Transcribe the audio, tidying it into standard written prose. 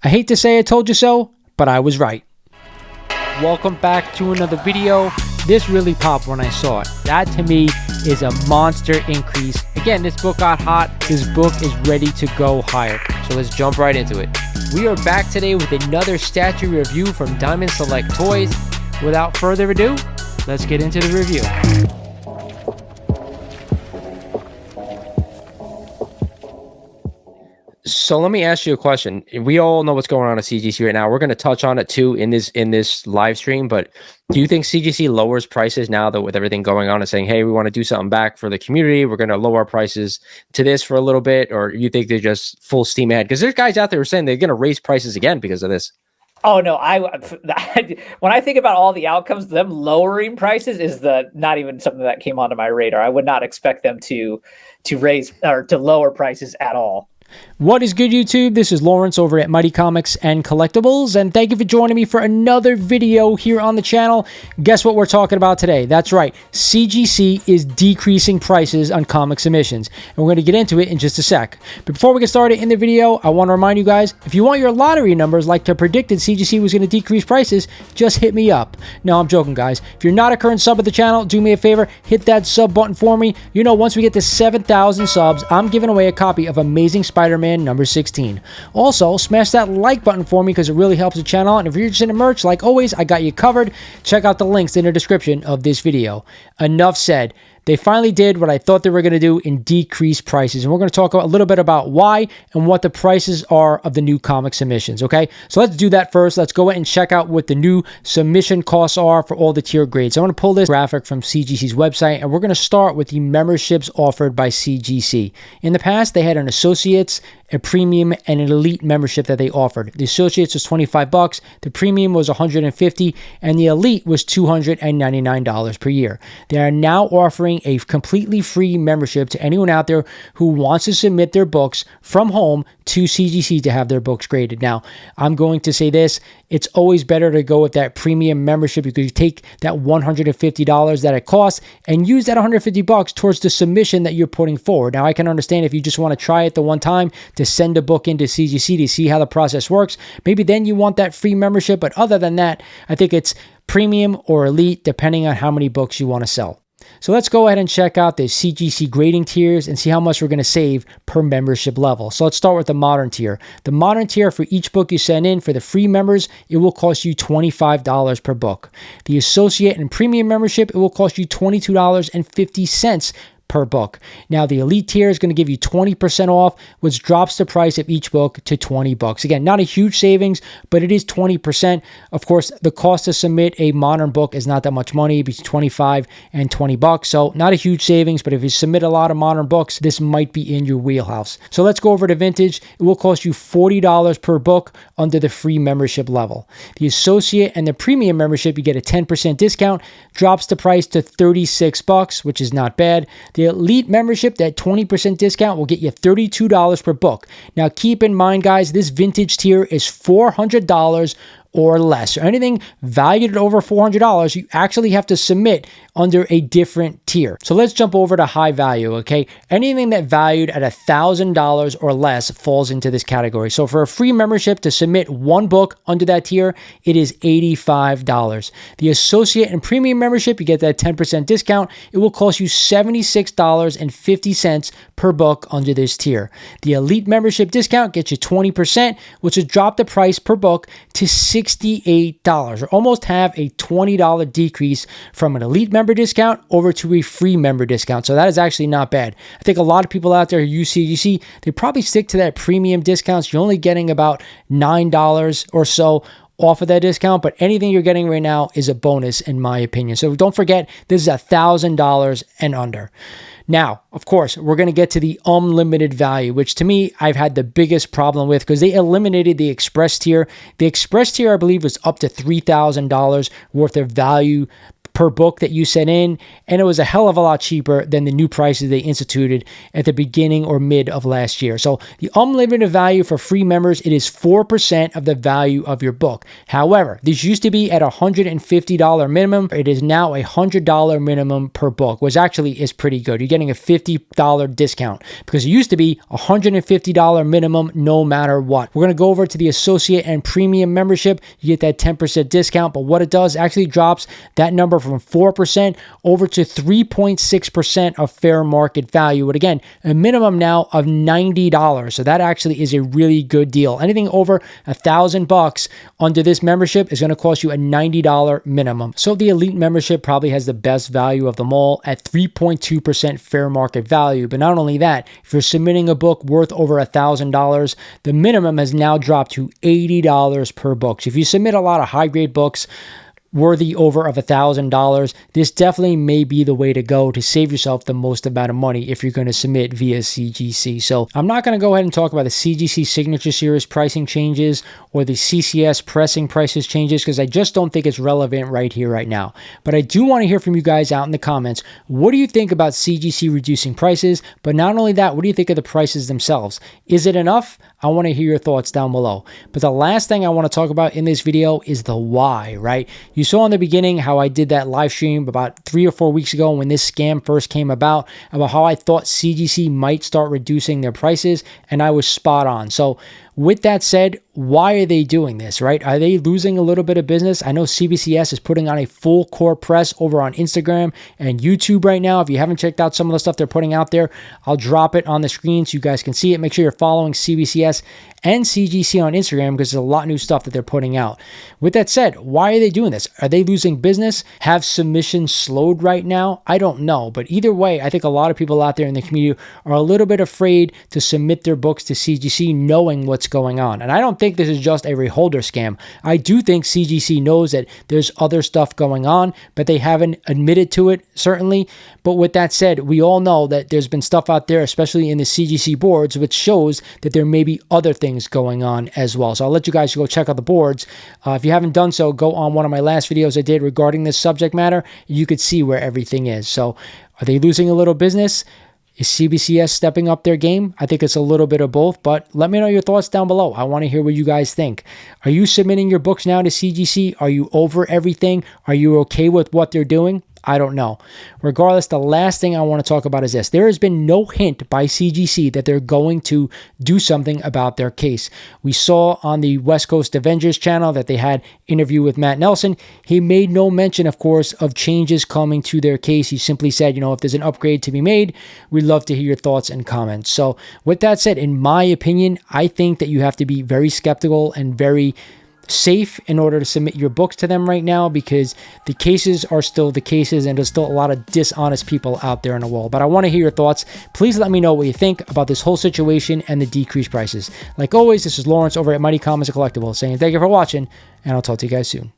I hate to say I told you so, but I was right. Welcome back to another video. This really popped when I saw it. That to me is a monster increase. Again, this book got hot. This book is ready to go higher. So let's jump right into it. We are back today with another statue review from Diamond Select Toys. Without further ado, let's get into the review. So let me ask you a question. We all know what's going on at CGC right now. We're going to touch on it too in this live stream. But do you think CGC lowers prices now that with everything going on and saying, hey, we want to do something back for the community, we're going to lower prices to this for a little bit? Or you think they're just full steam ahead? Because there's guys out there who are saying they're going to raise prices again because of this. Oh no! When I think about all the outcomes, them lowering prices is not even something that came onto my radar. I would not expect them to raise or to lower prices at all. What is good, YouTube? This is Lawrence over at Mighty Comics and Collectibles, and thank you for joining me for another video here on the channel. Guess what we're talking about today? That's right, CGC is decreasing prices on comic submissions, and we're going to get into it in just a sec. But before we get started in the video, I want to remind you guys, if you want your lottery numbers like I predicted CGC was going to decrease prices, just hit me up. No, I'm joking, guys. If you're not a current sub of the channel, do me a favor, hit that sub button for me. You know, once we get to 7,000 subs, I'm giving away a copy of Amazing Spider-Man number 16. Also, smash that like button for me because it really helps the channel. And if you're interested in merch, like always, I got you covered. Check out the links in the description of this video. Enough said. They finally did what I thought they were going to do and decrease prices. And we're going to talk a little bit about why and what the prices are of the new comic submissions, okay? So let's do that first. Let's go ahead and check out what the new submission costs are for all the tier grades. I'm going to pull this graphic from CGC's website, and we're going to start with the memberships offered by CGC. In the past, they had an Associates, a Premium, and an Elite membership that they offered. The Associates was $25, the Premium was $150, and the Elite was $299 per year. They are now offering a completely free membership to anyone out there who wants to submit their books from home to CGC to have their books graded. Now, I'm going to say this, it's always better to go with that premium membership because you take that $150 that it costs and use that $150 towards the submission that you're putting forward. Now, I can understand if you just want to try it the one time to send a book into CGC to see how the process works, maybe then you want that free membership. But other than that, I think it's premium or elite depending on how many books you want to sell. So let's go ahead and check out the CGC grading tiers and see how much we're going to save per membership level. So let's start with the modern tier. The modern tier, for each book you send in for the free members, it will cost you $25 per book. The associate and premium membership, it will cost you $22.50 per book. Now, the elite tier is going to give you 20% off, which drops the price of each book to $20. Again, not a huge savings, but it is 20%. Of course, the cost to submit a modern book is not that much money, between 25 and $20. So not a huge savings, but if you submit a lot of modern books, this might be in your wheelhouse. So let's go over to vintage. It will cost you $40 per book under the free membership level. The associate and the premium membership, you get a 10% discount, drops the price to $36, which is not bad. The elite membership, that 20% discount, will get you $32 per book. Now, keep in mind, guys, this vintage tier is $400 or less. Or anything valued at over $400, you actually have to submit under a different tier. So let's jump over to high value, okay? Anything that valued at $1,000 or less falls into this category. So for a free membership to submit one book under that tier, it is $85. The associate and premium membership, you get that 10% discount. It will cost you $76.50 per book under this tier. The elite membership discount gets you 20%, which would drop the price per book to $68, or almost have a $20 decrease from an elite member discount over to a free member discount. So that is actually not bad. I think a lot of people out there who use CGC, they probably stick to that premium discounts. You're only getting about $9 or so off of that discount, but anything you're getting right now is a bonus in my opinion. So don't forget, this is $1,000 and under. Now, of course, we're going to get to the unlimited value, which to me, I've had the biggest problem with because they eliminated the express tier. The express tier, I believe, was up to $3,000 worth of value per book that you sent in, and it was a hell of a lot cheaper than the new prices they instituted at the beginning or mid of last year. So the unlimited value for free members, it is 4% of the value of your book. However, this used to be at $150 minimum. It is now a $100 minimum per book, which actually is pretty good. You're getting a $50 discount because it used to be $150 minimum no matter what. We're going to go over to the associate and premium membership. You get that 10% discount, but what it does actually drops that number from 4% over to 3.6% of fair market value. But again, a minimum now of $90. So that actually is a really good deal. Anything over $1,000 under this membership is going to cost you a $90 minimum. So the elite membership probably has the best value of them all at 3.2% fair market value. But not only that, if you're submitting a book worth over $1,000, the minimum has now dropped to $80 per book. So if you submit a lot of high grade books worthy over of $1,000, this definitely may be the way to go to save yourself the most amount of money if you're going to submit via CGC. So I'm not going to go ahead and talk about the CGC Signature Series pricing changes or the CCS pressing prices changes because I just don't think it's relevant right here, right now. But I do want to hear from you guys out in the comments. What do you think about CGC reducing prices? But not only that, what do you think of the prices themselves? Is it enough? I want to hear your thoughts down below. But the last thing I want to talk about in this video is the why, right? You saw in the beginning how I did that live stream about 3 or 4 weeks ago when this scam first came about how I thought CGC might start reducing their prices, and I was spot on. So with that said, why are they doing this, right? Are they losing a little bit of business? I know CBCS is putting on a full court press over on Instagram and YouTube right now. If you haven't checked out some of the stuff they're putting out there, I'll drop it on the screen so you guys can see it. Make sure you're following CBCS and CGC on Instagram because there's a lot of new stuff that they're putting out. With that said, why are they doing this? Are they losing business? Have submissions slowed right now? I don't know. But either way, I think a lot of people out there in the community are a little bit afraid to submit their books to CGC knowing what's going on. And I don't think this is just a reholder scam. I do think CGC knows that there's other stuff going on, but they haven't admitted to it, certainly. But with that said, we all know that there's been stuff out there, especially in the CGC boards, which shows that there may be other things going on as well. So I'll let you guys go check out the boards. If you haven't done so, go on one of my last videos I did regarding this subject matter. You could see where everything is. So are they losing a little business? Is CBCS stepping up their game? I think it's a little bit of both, but let me know your thoughts down below. I want to hear what you guys think. Are you submitting your books now to CGC? Are you over everything? Are you okay with what they're doing? I don't know. Regardless, the last thing I want to talk about is this. There has been no hint by CGC that they're going to do something about their case. We saw on the West Coast Avengers channel that they had an interview with Matt Nelson. He made no mention, of course, of changes coming to their case. He simply said, if there's an upgrade to be made, we'd love to hear your thoughts and comments. So with that said, in my opinion, I think that you have to be very skeptical and very safe in order to submit your books to them right now because the cases are still the cases and there's still a lot of dishonest people out there in the world. But I want to hear your thoughts. Please let me know what you think about this whole situation and the decreased prices. Like always, this is Lawrence over at Mighty Comics and Collectibles saying thank you for watching, and I'll talk to you guys soon.